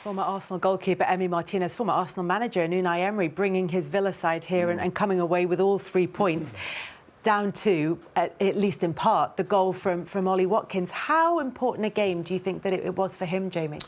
Former Arsenal goalkeeper Emi Martinez, former Arsenal manager and Unai Emery bringing his Villa side here and coming away with all 3 points, down to, at least in part, the goal from Ollie Watkins. How important a game do you think that it was for him, Jamie?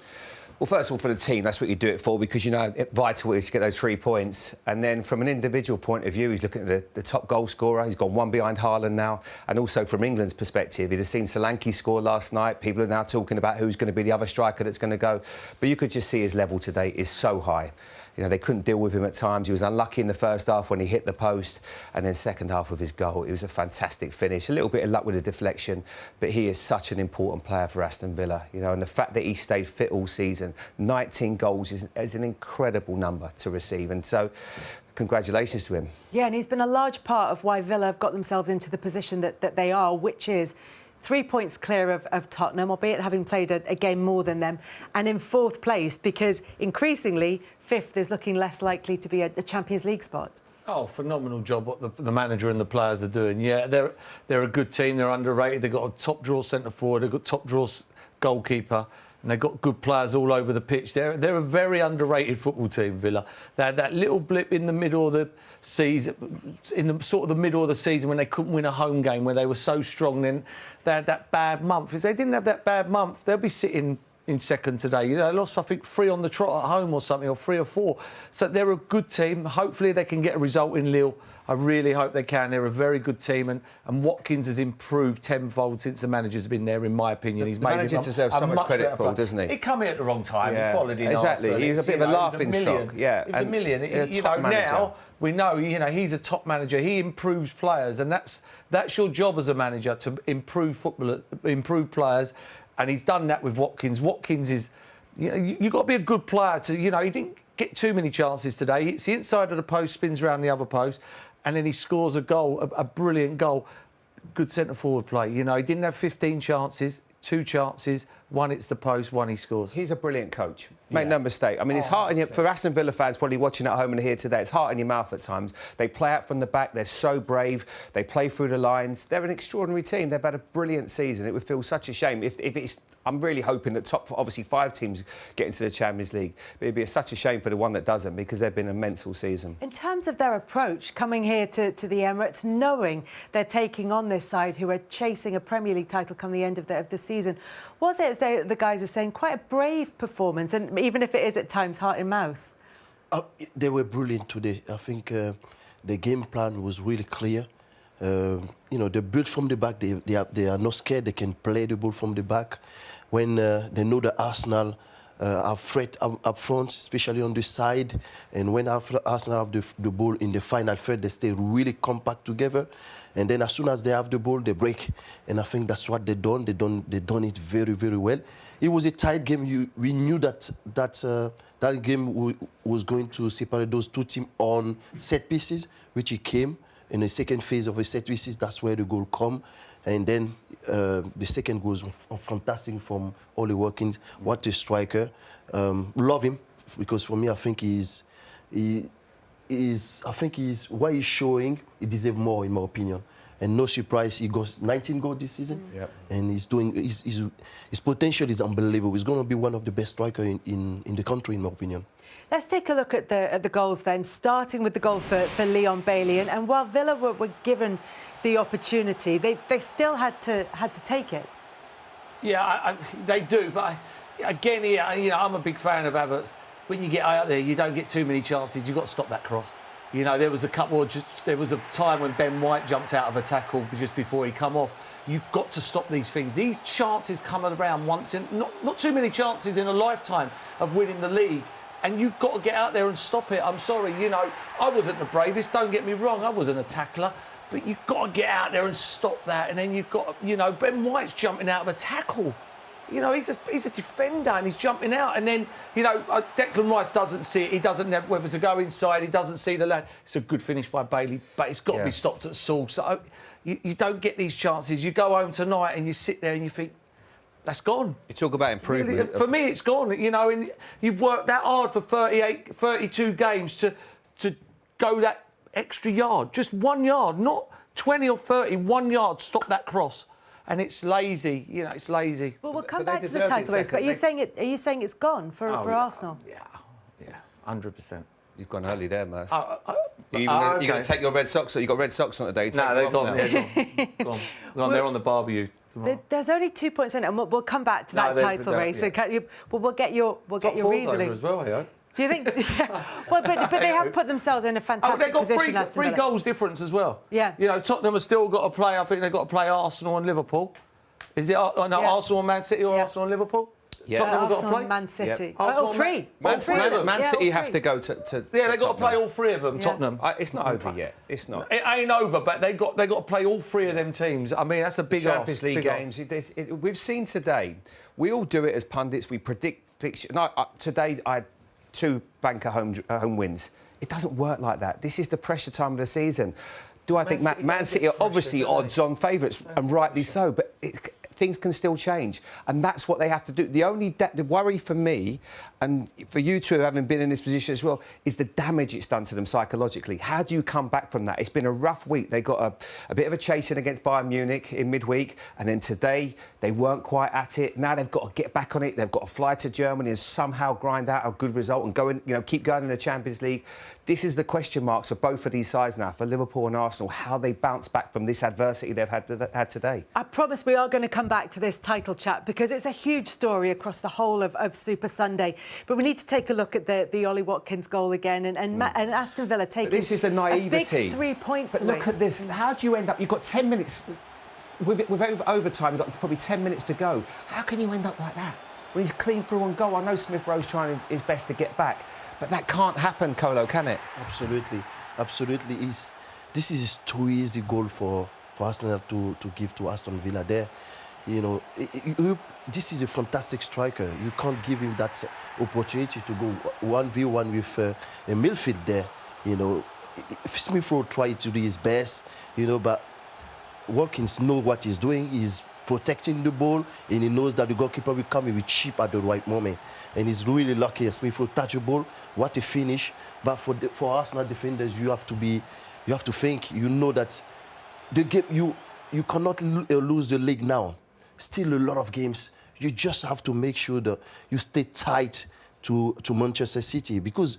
Well, first of all, for the team, that's what you do it for, because you know vital is to get those 3 points. And then from an individual point of view, he's looking at the top goal scorer. He's gone one behind Haaland now. And also from England's perspective, he'd have seen Solanke score last night. People are now talking about who's going to be the other striker that's going to go. But you could just see his level today is so high. You know, they couldn't deal with him at times. He was unlucky in the first half when he hit the post, and then second half of his goal, it was a fantastic finish. A little bit of luck with the deflection, but he is such an important player for Aston Villa. You know, and the fact that he stayed fit all season, 19 goals is an incredible number to receive, and so congratulations to him. Yeah, and he's been a large part of why Villa have got themselves into the position that they are, which is 3 points clear of Tottenham, albeit having played a game more than them, and in 4th place, because increasingly 5th is looking less likely to be a Champions League spot. Oh, phenomenal job what the manager and the players are doing. Yeah, they're a good team. They're underrated. They've got a top-draw centre-forward. They've got top-draw goalkeeper. And they've got good players all over the pitch. They're a very underrated football team, Villa. They had that little blip in the middle of the season, in the sort of the middle of the season when they couldn't win a home game, where they were so strong. Then they had that bad month. If they didn't have that bad month, they'll be sitting in second today. You know, they lost, I think, 3 on the trot at home or something, or 3 or 4. So they're a good team. Hopefully they can get a result in Lille. I really hope they can. They're a very good team, and Watkins has improved tenfold since the manager's been there, in my opinion. He's the manager deserves so much credit, Paul, doesn't he? He come here at the wrong time. Yeah. He followed in exactly. Arsenal. He's a bit of a laughing stock. Yeah, he's a million. You know, now we know. You know, he's a top manager. He improves players, and that's your job as a manager, to improve football, improve players, and he's done that with Watkins. Watkins is, you know, you've got to be a good player to. You know, he didn't get too many chances today. It's the inside of the post, spins around the other post, and then he scores a goal, a brilliant goal. Good centre-forward play. You know, he didn't have 15 chances, 2 chances, 1 hits the post, 1 he scores. He's a brilliant coach. Make no mistake. I mean, it's heart in your... For Aston Villa fans probably watching at home and here today, it's heart in your mouth at times. They play out from the back. They're so brave. They play through the lines. They're an extraordinary team. They've had a brilliant season. It would feel such a shame if it's... I'm really hoping that top, obviously, 5 teams get into the Champions League. But it'd be such a shame for the one that doesn't, because they've been immense all season. In terms of their approach, coming here to the Emirates, knowing they're taking on this side who are chasing a Premier League title come the end of the season, was it, as the guys are saying, quite a brave performance, and even if it is at times heart in mouth? They were brilliant today. I think the game plan was really clear. You know, they build from the back. They are not scared. They can play the ball from the back. When they know that Arsenal are threat up front, especially on the side, and when Arsenal have the ball in the final third, they stay really compact together. And then as soon as they have the ball, they break. And I think that's what they've done. They've done it very, very well. It was a tight game. We knew that game was going to separate those 2 teams on set pieces, which it came. In the second phase of the set pieces, that's where the goal come. And then the second goal was fantastic from Ollie Watkins. What a striker. Love him, because for me, I think what he's showing, he deserves more, in my opinion. And no surprise, he got 19 goals this season. Yep. And his potential is unbelievable. He's going to be one of the best strikers in the country, in my opinion. Let's take a look at the goals then, starting with the goal for Leon Bailey. And while Villa were given the opportunity, they still had to take it. Yeah, they do. But again, you know, I'm a big fan of Havertz. When you get out there, you don't get too many chances. You've got to stop that cross. You know, there was a time when Ben White jumped out of a tackle just before he come off. You've got to stop these things. These chances come around once in, not too many chances in a lifetime of winning the league. And you've got to get out there and stop it. I'm sorry, you know, I wasn't the bravest, don't get me wrong, I wasn't a tackler, but you've got to get out there and stop that. And then you've got, you know, Ben White's jumping out of a tackle. You know, he's a defender and he's jumping out. And then, you know, Declan Rice doesn't see it. He doesn't know whether to go inside. He doesn't see the lad. It's a good finish by Bailey, but it's got to be stopped at Saul. So you don't get these chances. You go home tonight and you sit there and you think, that's gone. You talk about improvement. For me, it's gone. You know, and you've worked that hard for 32 games to go that extra yard. Just 1 yard, not 20 or 30, 1 yard, stop that cross. and it's lazy. You know, it's lazy. Well, we'll come But they back to the deserved it title race. But second. are you saying it's gone for Arsenal? Yeah, 100%. You've gone early there, Merce. Okay. You're going to take your red socks, or you got red socks on today? No, they've gone. They're on the barbecue. There's only 2 points in it, and we'll come back to that title race. Yeah. So we'll get your reasoning. as well, I hope. Do you think? Yeah. Well, but they have put themselves in a fantastic they've got position. Aston three Villa. goals difference as well. Yeah. You know, Tottenham have still got to play. I think they've got to play Arsenal and Liverpool. Is it Arsenal and Man City or Arsenal and Liverpool? Yeah. Tottenham have got to Arsenal play. and Man City. Yep. All three. Man City Yeah, have to go to Yeah, they've got to play all three of them. Yeah. Tottenham. It's not over yet. It's not. It ain't over, but they got to play all three of them teams. I mean, that's a big Champions ask, League big ask. games. We've seen today. We all do it as pundits. We predict fixtures. No, today I had 2 banker home wins. It doesn't work like that. This is the pressure time of the season. Do I think Man City are obviously odds-on favourites, and rightly so, but things can still change, and that's what they have to do. The worry for me, and for you two having been in this position as well, is the damage it's done to them psychologically. How do you come back from that? It's been a rough week. They got a bit of a chasing against Bayern Munich in midweek, and then today they weren't quite at it. Now they've got to get back on it. They've got to fly to Germany and somehow grind out a good result and keep going in the Champions League. This is the question marks for both of these sides now, for Liverpool and Arsenal, how they bounce back from this adversity they've had today. I promise we are going to come back to this title chat because it's a huge story across the whole of Super Sunday. But we need to take a look at the Ollie Watkins goal again and Aston Villa taking this is the naivety. a big 3 points But away. look at this. How do you end up? You've got 10 minutes. With overtime, you've got probably 10 minutes to go. How can you end up like that? When he's clean through on goal, I know Smith Rowe's trying his best to get back. But that can't happen, Kolo, can it? Absolutely. This is too easy goal for Arsenal to give to Aston Villa there. You know, this is a fantastic striker. You can't give him that opportunity to go 1v1 with a midfield there. You know, Smith Rowe tried to do his best, you know, but Watkins knows what he's doing. He's protecting the ball, and he knows that the goalkeeper will come with chip at the right moment. And he's really lucky. Smith Rowe touch the ball. What a finish! But for Arsenal defenders, you have to think. You know that the game you cannot lose the league now. Still a lot of games. You just have to make sure that you stay tight to Manchester City, because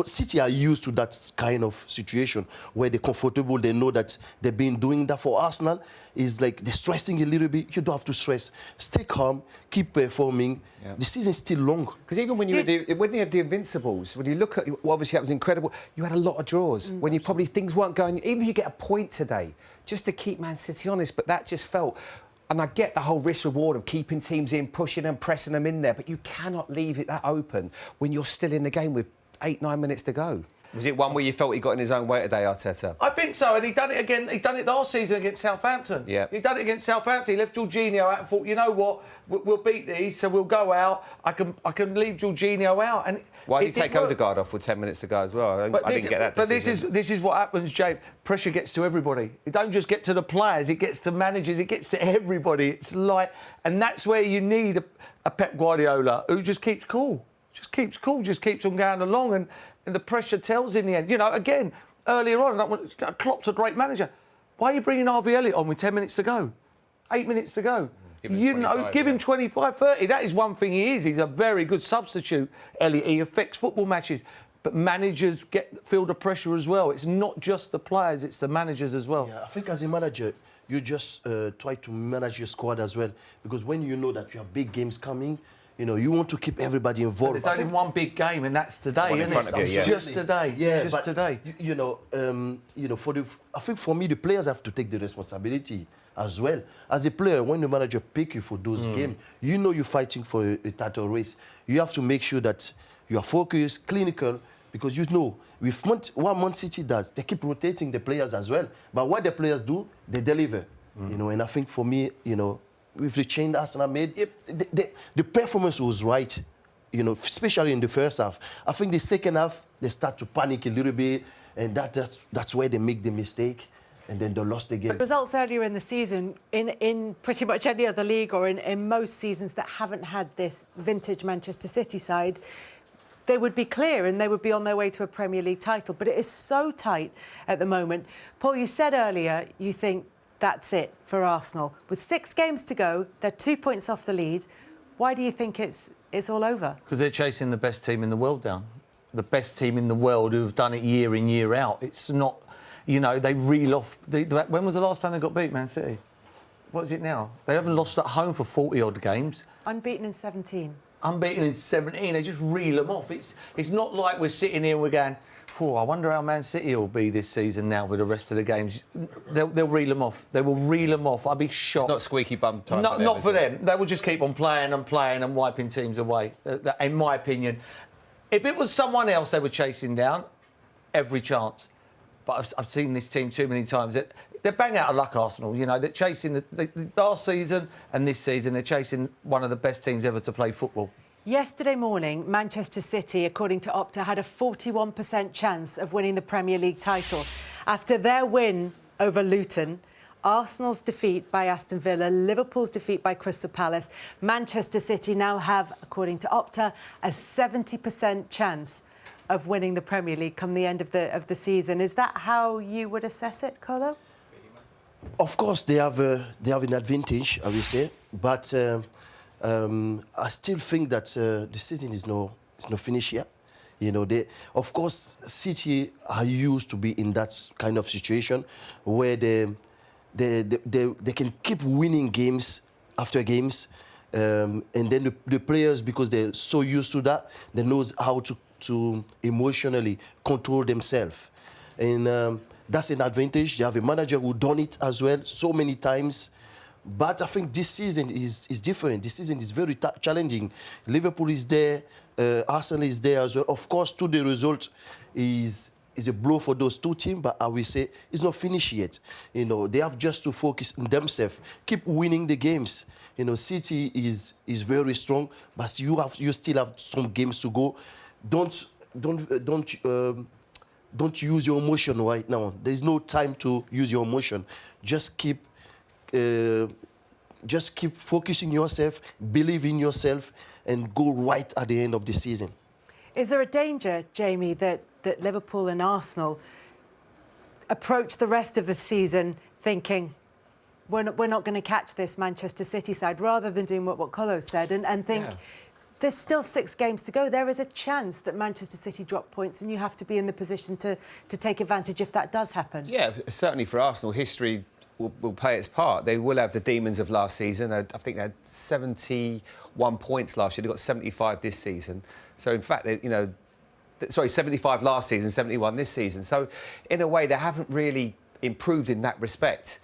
City are used to that kind of situation where they're comfortable. They know that they've been doing that. For Arsenal, is like they're stressing a little bit. You don't have to stress. Stay calm, keep performing. Yeah. The season's still long. Because even when you had the Invincibles, when you look at, obviously that was incredible, you had a lot of draws when you probably things weren't going. Even if you get a point today, just to keep Man City honest, but that just felt. And I get the whole risk-reward of keeping teams in, pushing them, pressing them in there, but you cannot leave it that open when you're still in the game with 8-9 minutes to go. Was it one where you felt he got in his own way today, Arteta? I think so, and he done it again. He done it last season against Southampton. Yeah. He done it against Southampton. He left Jorginho out and thought, you know what, we'll beat these, so we'll go out. I can leave Jorginho out. And why did he take Odegaard off with 10 minutes to go as well? I didn't get that. But this is what happens, James. Pressure gets to everybody. It don't just get to the players. It gets to managers. It gets to everybody. It's like, and that's where you need a Pep Guardiola who just keeps cool. Just keeps on going along, and the pressure tells in the end. You know, again, earlier on, Klopp's a great manager. Why are you bringing Harvey Elliott on with 10 minutes to go? 8 minutes to go? Give him 25, 30. That is one thing he is. He's a very good substitute, Elliott. He affects football matches. But managers feel the pressure as well. It's not just the players, it's the managers as well. Yeah, I think as a manager, you just try to manage your squad as well. Because when you know that you have big games coming, you know, you want to keep everybody involved. But there's only one big game, and that's today, isn't it? Yeah. Just today. Yeah, just today. I think for me, the players have to take the responsibility as well. As a player, when the manager pick you for those games, you know you're fighting for a title race. You have to make sure that you are focused, clinical, because you know, with what Man City does, they keep rotating the players as well. But what the players do, they deliver. You know, and I think for me, you know, with the change Arsenal made, the performance was right, you know, especially in the first half. I think the second half, they start to panic a little bit, and that's where they make the mistake, and then they lost the game. Results earlier in the season, in pretty much any other league or in most seasons that haven't had this vintage Manchester City side, they would be clear and they would be on their way to a Premier League title. But it is so tight at the moment. Paul, you said earlier you think that's it for Arsenal. With 6 games to go, they're 2 points off the lead. Why do you think it's all over? Because they're chasing the best team in the world down. The best team in the world who've done it year in, year out. It's not, they reel off. When was the last time they got beat, Man City? What is it now? They haven't lost at home for 40-odd games. Unbeaten in 17. Unbeaten in 17. They just reel them off. It's not like we're sitting here and we're going, oh, I wonder how Man City will be this season now with the rest of the games. They'll reel them off. They will reel them off. I'd be shocked. It's not squeaky bum time. Not for them. They will just keep on playing and wiping teams away, in my opinion. If it was someone else they were chasing down, every chance. But I've seen this team too many times. They're bang out of luck, Arsenal. They're chasing the last season and this season. They're chasing one of the best teams ever to play football. Yesterday morning, Manchester City, according to Opta, had a 41% chance of winning the Premier League title. After their win over Luton, Arsenal's defeat by Aston Villa, Liverpool's defeat by Crystal Palace, Manchester City now have, according to Opta, a 70% chance of winning the Premier League come the end of the season. Is that how you would assess it, Kolo? Of course, they have an advantage, I will say, but I still think that the season is not finished yet. Of course, City are used to be in that kind of situation where they can keep winning games after games, and then the players, because they're so used to that, they knows how to emotionally control themselves, and that's an advantage. They have a manager who done it as well so many times. But I think this season is different. This season is very challenging. Liverpool is there, Arsenal is there as well. Of course, the result is a blow for those two teams, but I will say it's not finished yet. They have just to focus on themselves, keep winning the games. City is very strong, but you still have some games to go. Don't use your emotion right now. There's no time to use your emotion. Just keep focusing yourself, believe in yourself, and go right at the end of the season. Is there a danger, Jamie, that Liverpool and Arsenal approach the rest of the season thinking we're not going to catch this Manchester City side, rather than doing what Kolo said and think there's still 6 games to go? There is a chance that Manchester City drop points, and you have to be in the position to take advantage if that does happen. Yeah, certainly for Arsenal, history will play its part. They will have the demons of last season. I think they had 71 points last year. They got 75 this season. So in fact, 75 last season, 71 this season. So in a way, they haven't really improved in that respect.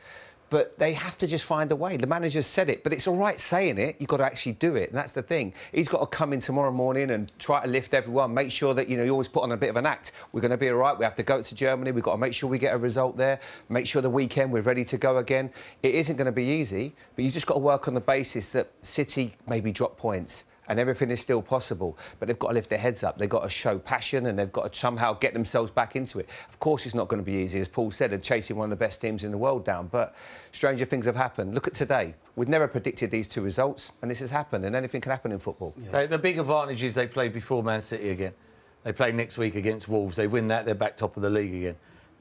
But they have to just find a way. The manager said it, but it's all right saying it. You've got to actually do it, and that's the thing. He's got to come in tomorrow morning and try to lift everyone, make sure that, you always put on a bit of an act. We're going to be all right. We have to go to Germany. We've got to make sure we get a result there, make sure the weekend we're ready to go again. It isn't going to be easy, but you've just got to work on the basis that City maybe drop points, and everything is still possible. But they've got to lift their heads up. They've got to show passion, and they've got to somehow get themselves back into it. Of course, it's not going to be easy. As Paul said, they're chasing one of the best teams in the world down. But stranger things have happened. Look at today. We'd never predicted these 2 results, and this has happened, and anything can happen in football. Yes. The big advantage is they play before Man City again. They play next week against Wolves. They win that, they're back top of the league again.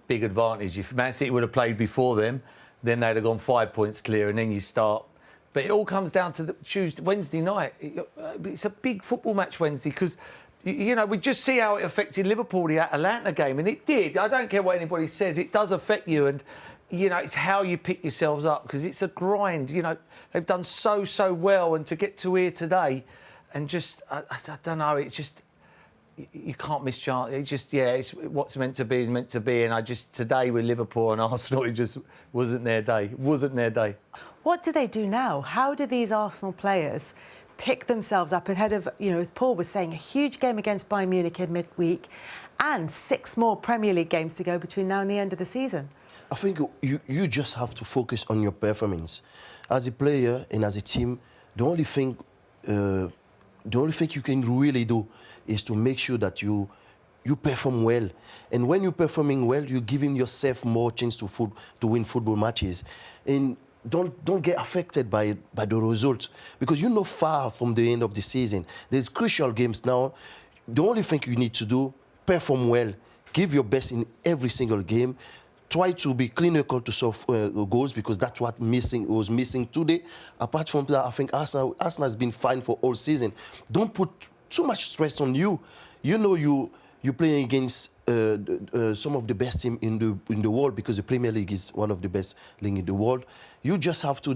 Big advantage. If Man City would have played before them, then they'd have gone 5 points clear, and then you start. But it all comes down to Wednesday night. It's a big football match Wednesday because, we just see how it affected Liverpool, the Atlanta game. And it did. I don't care what anybody says. It does affect you. And, it's how you pick yourselves up because it's a grind. They've done so well. And to get to here today and just, I don't know, it's just, you can't miss chance. It's just, it's what's meant to be is meant to be. And today with Liverpool and Arsenal, it just wasn't their day. It wasn't their day. What do they do now? How do these Arsenal players pick themselves up ahead of, as Paul was saying, a huge game against Bayern Munich in midweek and 6 more Premier League games to go between now and the end of the season? I think you just have to focus on your performance. As a player and as a team, the only thing you can really do is to make sure that you perform well. And when you're performing well, you're giving yourself more chance to win football matches. And don't get affected by the results because you're not far from the end of the season. There's crucial games now. The only thing you need to do, perform well, give your best in every single game, try to be clinical to solve goals because that's what was missing today. Apart from that, I think Arsenal has been fine for all season. Don't put too much stress on you. You know you're playing against some of the best team in the world because the Premier League is one of the best league in the world. You just have to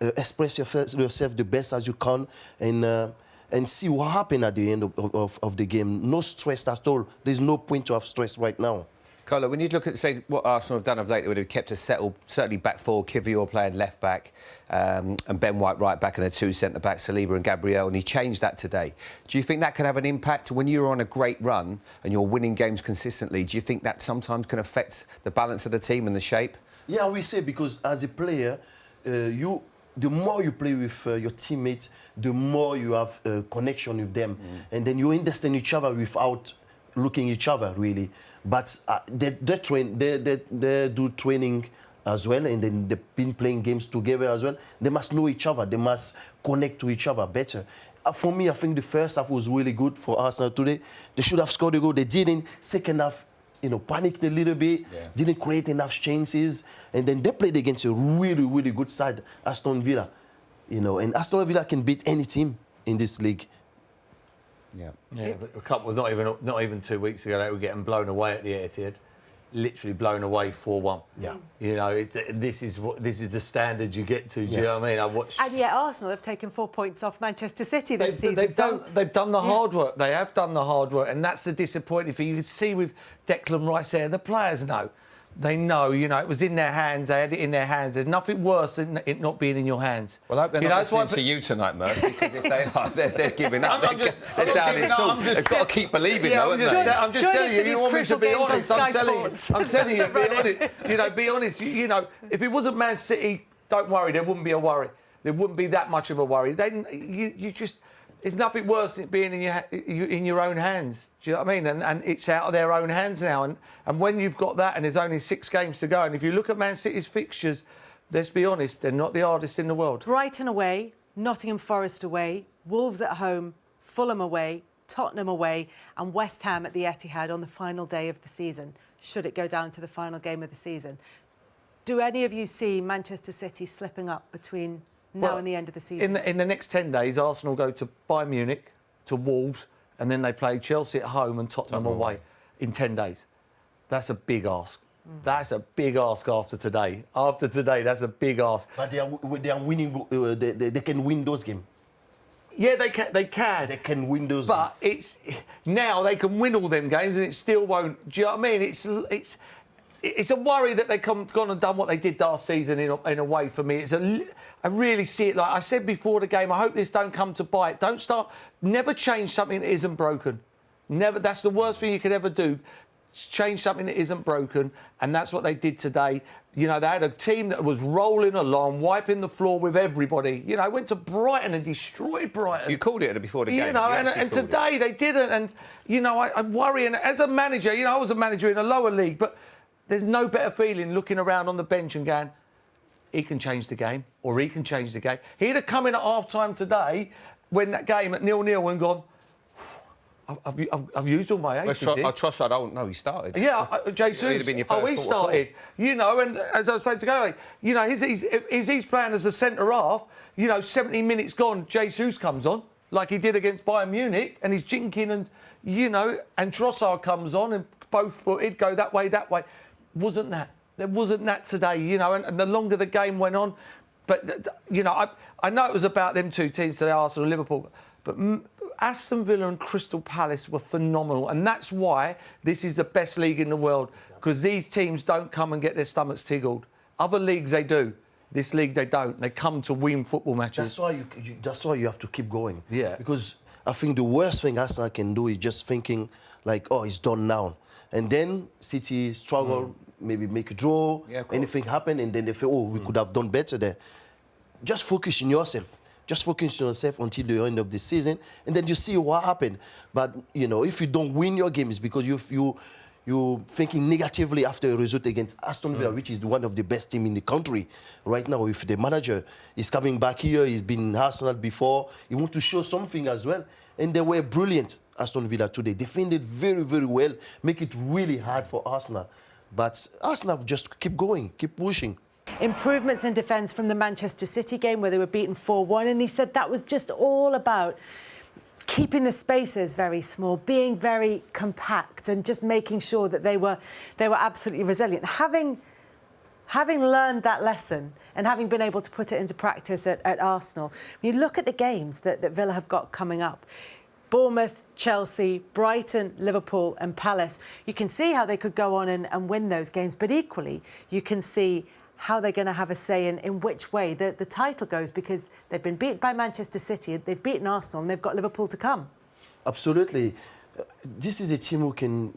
express yourself the best as you can and see what happened at the end of the game. No stress at all. There's no point to have stress right now. Kolo, when you look at, say, what Arsenal have done of late, they would have kept us settled, certainly back four, Kivior playing left back, and Ben White right back, and the two centre-backs, Saliba and Gabriel, and he changed that today. Do you think that can have an impact when you're on a great run and you're winning games consistently? Do you think that sometimes can affect the balance of the team and the shape? Yeah, we say because as a player, the more you play with your teammates, the more you have a connection with them. And then you understand each other without looking each other, really. But they do training as well, and then they've been playing games together as well. They must know each other. They must connect to each other better. For me, I think the first half was really good for Arsenal today. They should have scored a goal. They didn't. Second half, panicked a little bit, didn't create enough chances. And then they played against a really, really good side, Aston Villa. And Aston Villa can beat any team in this league. Yeah, but a couple, not even 2 weeks ago, they were getting blown away at the Etihad, literally blown away 4-1. Yeah. This is the standard you get to. Do you know what I mean? And yet Arsenal have taken 4 points off Manchester City this season. They've done the hard work. They have done the hard work, and that's the disappointing thing. You can see with Declan Rice there, the players know. They know, it was in their hands. They had it in their hands. There's nothing worse than it not being in your hands. Well, I hope they're not listening to you tonight, Merson, because if they are, they're giving up. They're down in salt. They've got to keep believing, though, haven't they? I'm just telling you, you want me to be honest. I'm telling you, be honest. If it wasn't Man City, don't worry, there wouldn't be a worry. There wouldn't be that much of a worry. There's nothing worse than being in your own hands. Do you know what I mean? And it's out of their own hands now. And when you've got that and there's only 6 games to go, and if you look at Man City's fixtures, let's be honest, they're not the hardest in the world. Brighton away, Nottingham Forest away, Wolves at home, Fulham away, Tottenham away, and West Ham at the Etihad on the final day of the season, should it go down to the final game of the season. Do any of you see Manchester City slipping up between now and the end of the season? In the next 10 days, Arsenal go to Bayern Munich, to Wolves, and then they play Chelsea at home and Tottenham away in 10 days. That's a big ask. That's a big ask after today. After today, that's a big ask. But they are winning. They can win those games. Yeah, they can. They can win those. But it's now they can win all them games, and it still won't. Do you know what I mean? It's a worry that they've gone and done what they did last season in a way for me. I really see it like I said before the game. I hope this don't come to bite. Never change something that isn't broken. Never. That's the worst thing you could ever do. Change something that isn't broken, and that's what they did today. They had a team that was rolling along, wiping the floor with everybody. Went to Brighton and destroyed Brighton. You called it before the game. And today they didn't. And I worry. And as a manager, I was a manager in a lower league, but there's no better feeling looking around on the bench and going, he can change the game, or he can change the game. He'd have come in at half-time today when that game at 0-0 and gone, I've used all my aces. I trust I don't know he started. Yeah, Jesus. He started. And as I was saying to Gary, he's playing as a centre-half, 70 minutes gone, Jesus comes on, like he did against Bayern Munich, and he's jinking and Trossard comes on and both-footed, go that way. Wasn't that? There wasn't that today, and the longer the game went on. But, I know it was about them two teams today, Arsenal and Liverpool, but Aston Villa and Crystal Palace were phenomenal, and that's why this is the best league in the world, because these teams don't come and get their stomachs tickled. Other leagues, they do. This league, they don't. They come to win football matches. That's why you have to keep going. Yeah. Because I think the worst thing Arsenal can do is just thinking like, oh, it's done now. And then City struggle, maybe make a draw, anything happen, and then they feel, we could have done better there. Just focus on yourself. Just focus on yourself until the end of the season, and then you see what happened. But, if you don't win your game, it's because you're thinking negatively after a result against Aston Villa, which is one of the best teams in the country right now. If the manager is coming back here, he's been in Arsenal before, he wants to show something as well. And they were brilliant, Aston Villa today. Defended very, very well, make it really hard for Arsenal. But Arsenal have just keep going, keep pushing. Improvements in defence from the Manchester City game where they were beaten 4-1, and he said that was just all about keeping the spaces very small, being very compact, and just making sure that they were absolutely resilient. Having learned that lesson and having been able to put it into practice at Arsenal, when you look at the games that Villa have got coming up, Bournemouth, Chelsea, Brighton, Liverpool and Palace, you can see how they could go on and win those games, but equally you can see how they're going to have a say in which way the title goes, because they've been beaten by Manchester City, they've beaten Arsenal and they've got Liverpool to come. Absolutely. This is a team who can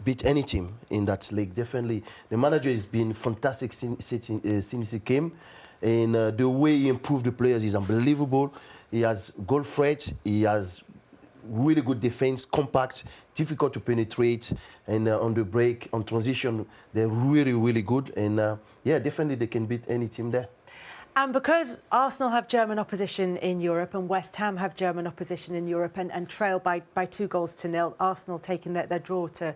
beat any team in that league, definitely. The manager has been fantastic since he came, and the way he improved the players is unbelievable. He has goal threat, he has really good defense, compact, difficult to penetrate, and on the break, on transition, they're really, really good. And yeah, definitely they can beat any team there. And because Arsenal have German opposition in Europe and West Ham have German opposition in Europe and trail by 2-0, Arsenal taking their draw to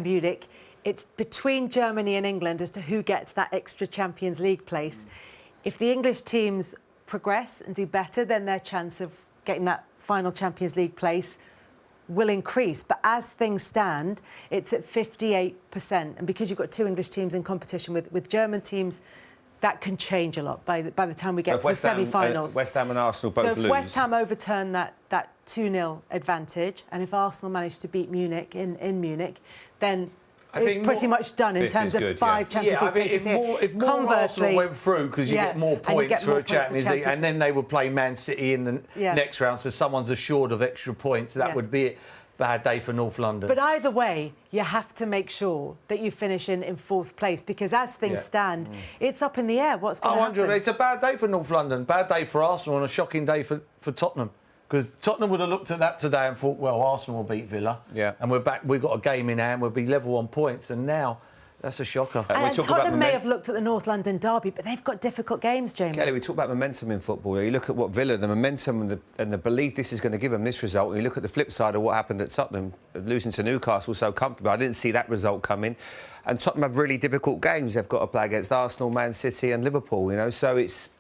Munich, it's between Germany and England as to who gets that extra Champions League place. If the English teams progress and do better, then their chance of getting that final Champions League place will increase. But as things stand, it's at 58%. And because you've got 2 English teams in competition with German teams, that can change a lot by the time we get to the semi-finals. West Ham and Arsenal both lose. So if West Ham overturn that 2-0 advantage, and if Arsenal manage to beat Munich in Munich, then it's pretty much done in terms of 5 Champions League places here. If more Arsenal went through, because you get more points for a Champions League, and then they would play Man City in the next round, so someone's assured of extra points, that would be it. Bad day for North London. But either way, you have to make sure that you finish in 4th place, because as things stand, it's up in the air what's going to happen. It's a bad day for North London, bad day for Arsenal, and a shocking day for Tottenham. Because Tottenham would have looked at that today and thought, well, Arsenal will beat Villa. Yeah. And we're back, we've got a game in hand, we'll be level on points, and now that's a shocker. And Tottenham may have looked at the North London derby, but they've got difficult games, Jamie. Kelly, we talk about momentum in football. You look at what Villa, the momentum and the belief this is going to give them this result. And you look at the flip side of what happened at Tottenham, losing to Newcastle so comfortably. I didn't see that result coming. And Tottenham have really difficult games. They've got to play against Arsenal, Man City and Liverpool, you know. So it's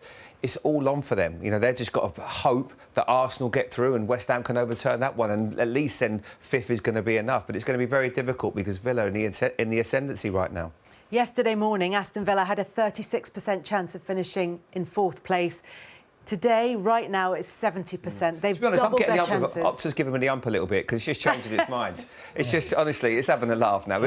all on for them. You know, they've just got to hope that Arsenal get through and West Ham can overturn that one, and at least then 5th is going to be enough. But it's going to be very difficult because Villa are in the ascendancy right now. Yesterday morning, Aston Villa had a 36% chance of finishing in 4th place. Today, right now, it's 70%. They've doubled their chances. Opta's giving me the ump a little bit because it's just changing its mind. It's just, honestly, it's having a laugh now.